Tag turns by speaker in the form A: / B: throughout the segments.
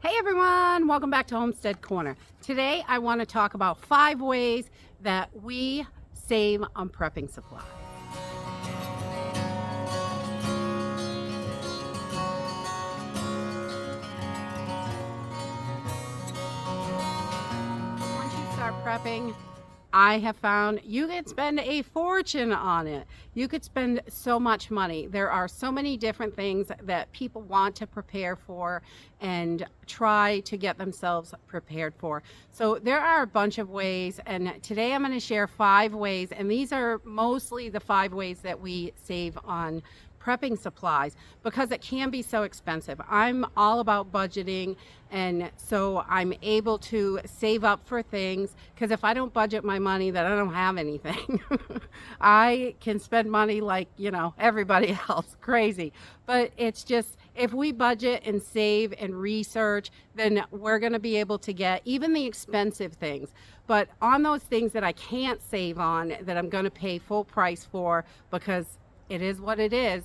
A: Hey everyone, welcome back to Homestead Corner. Today I want to talk about 5 ways that we save on prepping supplies. Once you start prepping, I have found you can spend a fortune on it. You could spend so much money. There are so many different things that people want to prepare for and try to get themselves prepared for. So there are a bunch of ways, and today I'm going to share 5 ways, and these are mostly the 5 ways that we save on prepping supplies because it can be so expensive. I'm all about budgeting, and so I'm able to save up for things because if I don't budget my money, then I don't have anything. I can spend money like, everybody else, crazy. But it's just, if we budget and save and research, then we're going to be able to get even the expensive things. But on those things that I can't save on, that I'm going to pay full price for because it is what it is.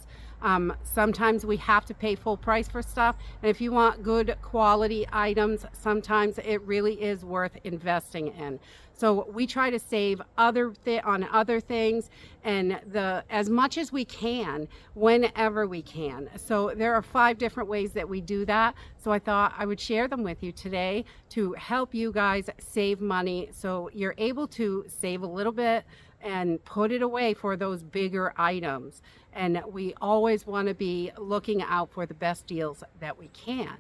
A: Sometimes we have to pay full price for stuff. And if you want good quality items, sometimes it really is worth investing in. So we try to save on other things and as much as we can, whenever we can. So there are 5 different ways that we do that. So I thought I would share them with you today to help you guys save money so you're able to save a little bit and put it away for those bigger items. And we always want to be looking out for the best deals that we can.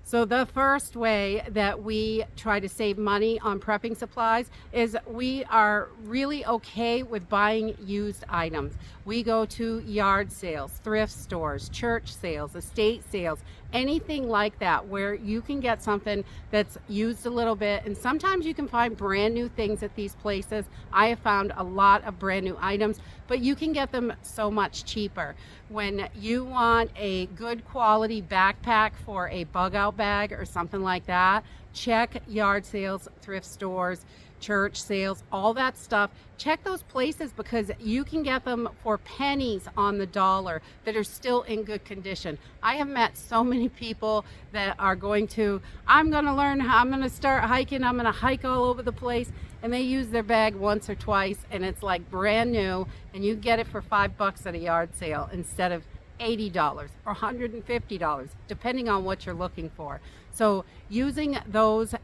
A: So the first way that we try to save money on prepping supplies is we are really okay with buying used items. We go to yard sales, thrift stores, church sales, estate sales, anything like that where you can get something that's used a little bit, and sometimes you can find brand new things at these places. I have found a lot of brand new items, but you can get them so much cheaper. When you want a good quality backpack for a bug out bag or something like that, check yard sales, thrift stores, church sales, all that stuff. Check those places because you can get them for pennies on the dollar that are still in good condition. I have met so many people that are I'm going to start hiking, I'm going to hike all over the place, and they use their bag once or twice and it's like brand new, and you get it for $5 at a yard sale instead of $80 or $150, depending on what you're looking for. So using those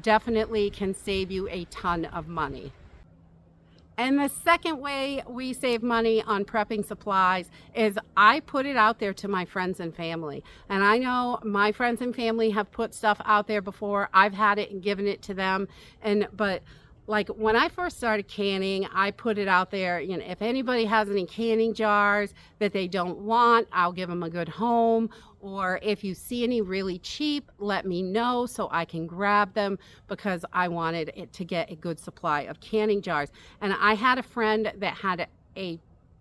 A: definitely can save you a ton of money. And the second way we save money on prepping supplies is I put it out there to my friends and family. And I know my friends and family have put stuff out there before. I've had it and given it to them. But like when I first started canning, I put it out there, if anybody has any canning jars that they don't want, I'll give them a good home. Or if you see any really cheap, let me know so I can grab them because I wanted it to get a good supply of canning jars. And I had a friend that had a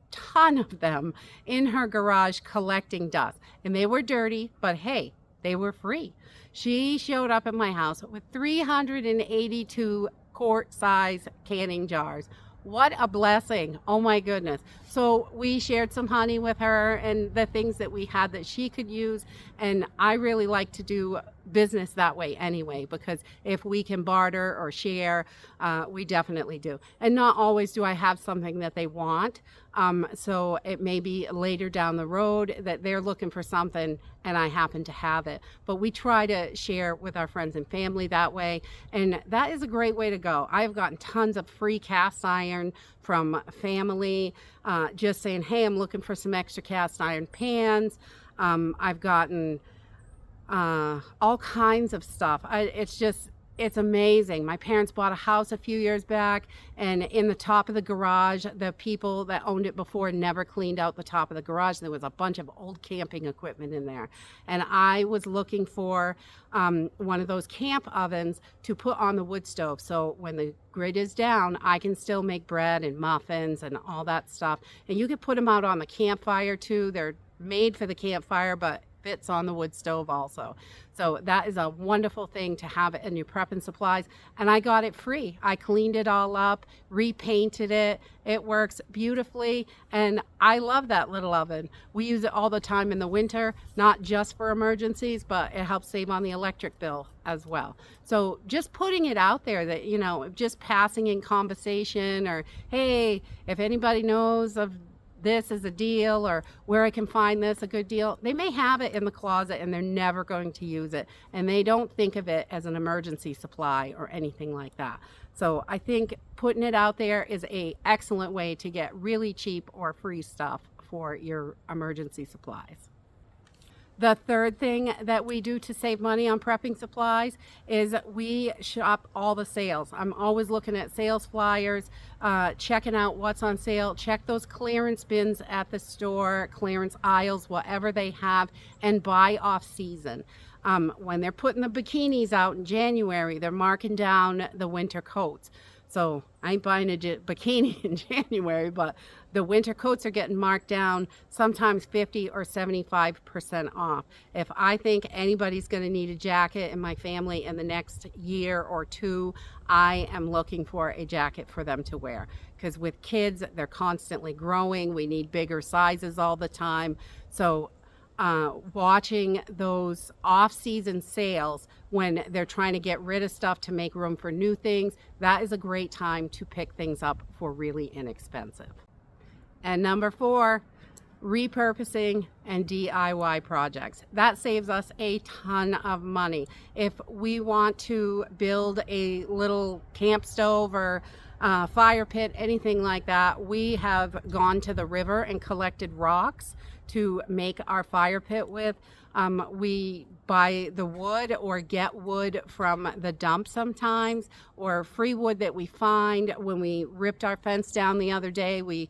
A: ton of them in her garage collecting dust. And they were dirty, but hey, they were free. She showed up at my house with 382 quart size canning jars. What a blessing. Oh my goodness. So we shared some honey with her and the things that we had that she could use. And I really like to do business that way anyway, because if we can barter or share, we definitely do. And not always do I have something that they want. So it may be later down the road that they're looking for something and I happen to have it. But we try to share with our friends and family that way. And that is a great way to go. I've gotten tons of free cast iron from family, just saying, hey, I'm looking for some extra cast iron pans. I've gotten all kinds of stuff. It's amazing. My parents bought a house a few years back, and in the top of the garage, the people that owned it before never cleaned out the top of the garage. There was a bunch of old camping equipment in there. And I was looking for one of those camp ovens to put on the wood stove. So when the grid is down, I can still make bread and muffins and all that stuff. And you can put them out on the campfire too. They're made for the campfire, but fits on the wood stove also. So that is a wonderful thing to have in your prepping supplies. And I got it free. I cleaned it all up, repainted it. It works beautifully. And I love that little oven. We use it all the time in the winter, not just for emergencies, but it helps save on the electric bill as well. So just putting it out there that, you know, just passing in conversation, or, hey, if anybody knows of this is a deal, or where I can find this a good deal. They may have it in the closet and they're never going to use it, and they don't think of it as an emergency supply or anything like that. So I think putting it out there is a excellent way to get really cheap or free stuff for your emergency supplies. The third thing that we do to save money on prepping supplies is we shop all the sales. I'm always looking at sales flyers, checking out what's on sale. Check those clearance bins at the store, clearance aisles, whatever they have, and buy off season. When they're putting the bikinis out in January, they're marking down the winter coats. So I ain't buying a bikini in January, but the winter coats are getting marked down, sometimes 50 or 75% off. If I think anybody's going to need a jacket in my family in the next year or two, I am looking for a jacket for them to wear. Because with kids, they're constantly growing. We need bigger sizes all the time. So watching those off-season sales when they're trying to get rid of stuff to make room for new things, that is a great time to pick things up for really inexpensive. And number 4, repurposing and DIY projects. That saves us a ton of money. If we want to build a little camp stove or fire pit, anything like that, we have gone to the river and collected rocks to make our fire pit with. We buy the wood or get wood from the dump sometimes, or free wood that we find. When we ripped our fence down the other day, we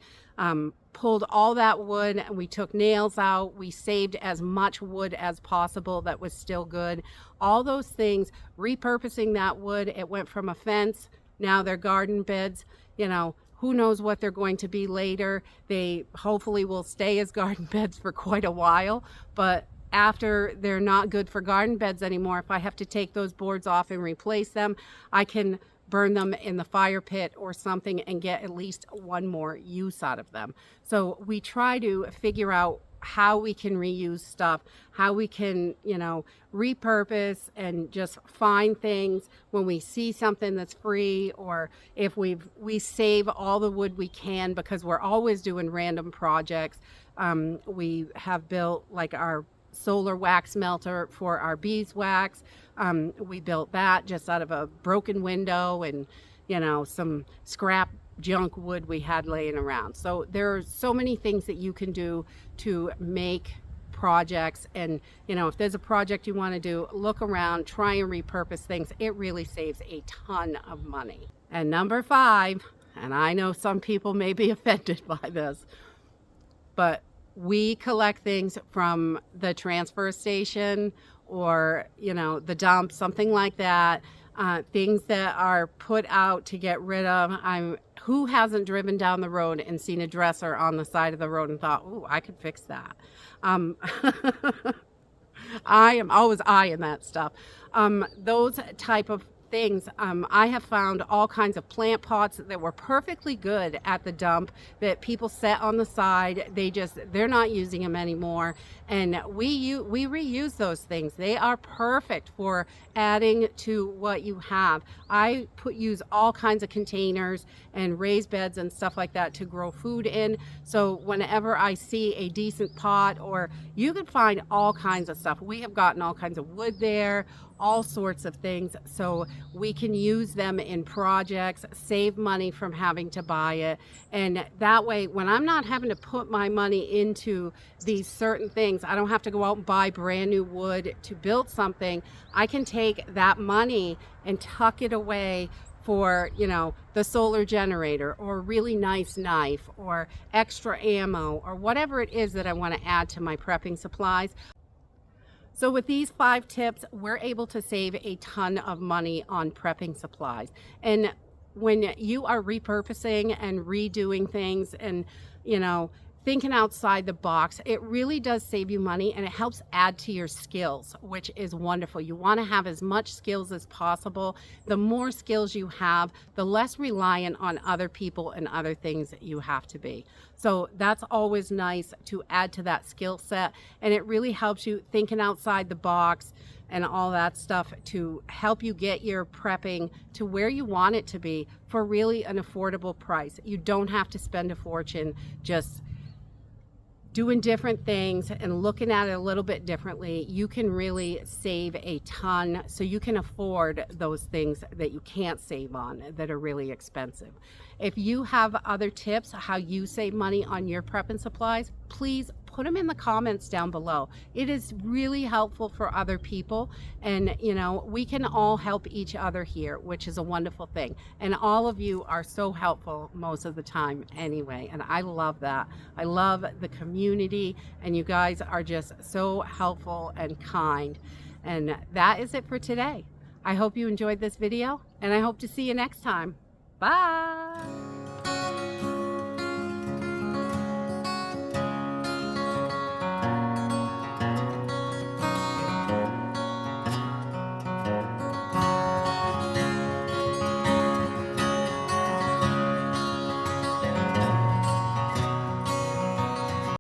A: pulled all that wood and we took nails out. We saved as much wood as possible that was still good. All those things, repurposing that wood, it went from a fence, now they're garden beds. You know, who knows what they're going to be later. They hopefully will stay as garden beds for quite a while, but after they're not good for garden beds anymore, if I have to take those boards off and replace them, I can burn them in the fire pit or something and get at least one more use out of them. So we try to figure out how we can reuse stuff, how we can, you know, repurpose and just find things when we see something that's free, or if we save all the wood we can, because we're always doing random projects. We have built like our solar wax melter for our beeswax. We built that just out of a broken window and, you know, some scrap junk wood we had laying around. So there are so many things that you can do to make projects. And, you know, if there's a project you want to do, look around, try and repurpose things. It really saves a ton of money. And number 5, and I know some people may be offended by this, but we collect things from the transfer station or, you know, the dump, something like that. Things that are put out to get rid of. Who hasn't driven down the road and seen a dresser on the side of the road and thought, "Ooh, I could fix that." I am always eyeing that stuff. Those type of things. I have found all kinds of plant pots that were perfectly good at the dump that people set on the side. They're not using them anymore, and we reuse those things. They are perfect for adding to what you have. I use all kinds of containers and raised beds and stuff like that to grow food in. So whenever I see a decent pot, or you can find all kinds of stuff. We have gotten all kinds of wood there, all sorts of things, so we can use them in projects, save money from having to buy it. And that way, when I'm not having to put my money into these certain things, I don't have to go out and buy brand new wood to build something. I can take that money and tuck it away for, you know, the solar generator, or a really nice knife, or extra ammo, or whatever it is that I want to add to my prepping supplies. So with these 5 tips, we're able to save a ton of money on prepping supplies. And when you are repurposing and redoing things, and, you know, thinking outside the box. It really does save you money, and it helps add to your skills, which is wonderful. You want to have as much skills as possible. The more skills you have, the less reliant on other people and other things that you have to be. So that's always nice to add to that skill set, and it really helps you thinking outside the box and all that stuff to help you get your prepping to where you want it to be for really an affordable price. You don't have to spend a fortune just doing different things and looking at it a little bit differently. You can really save a ton, so you can afford those things that you can't save on that are really expensive. If you have other tips how you save money on your prep and supplies, please put them in the comments down below. It is really helpful for other people, and you know, we can all help each other here, which is a wonderful thing. And all of you are so helpful most of the time anyway, and I love that. I love the community, and you guys are just so helpful and kind. And that is it for today. I hope you enjoyed this video, and I hope to see you next time. Bye.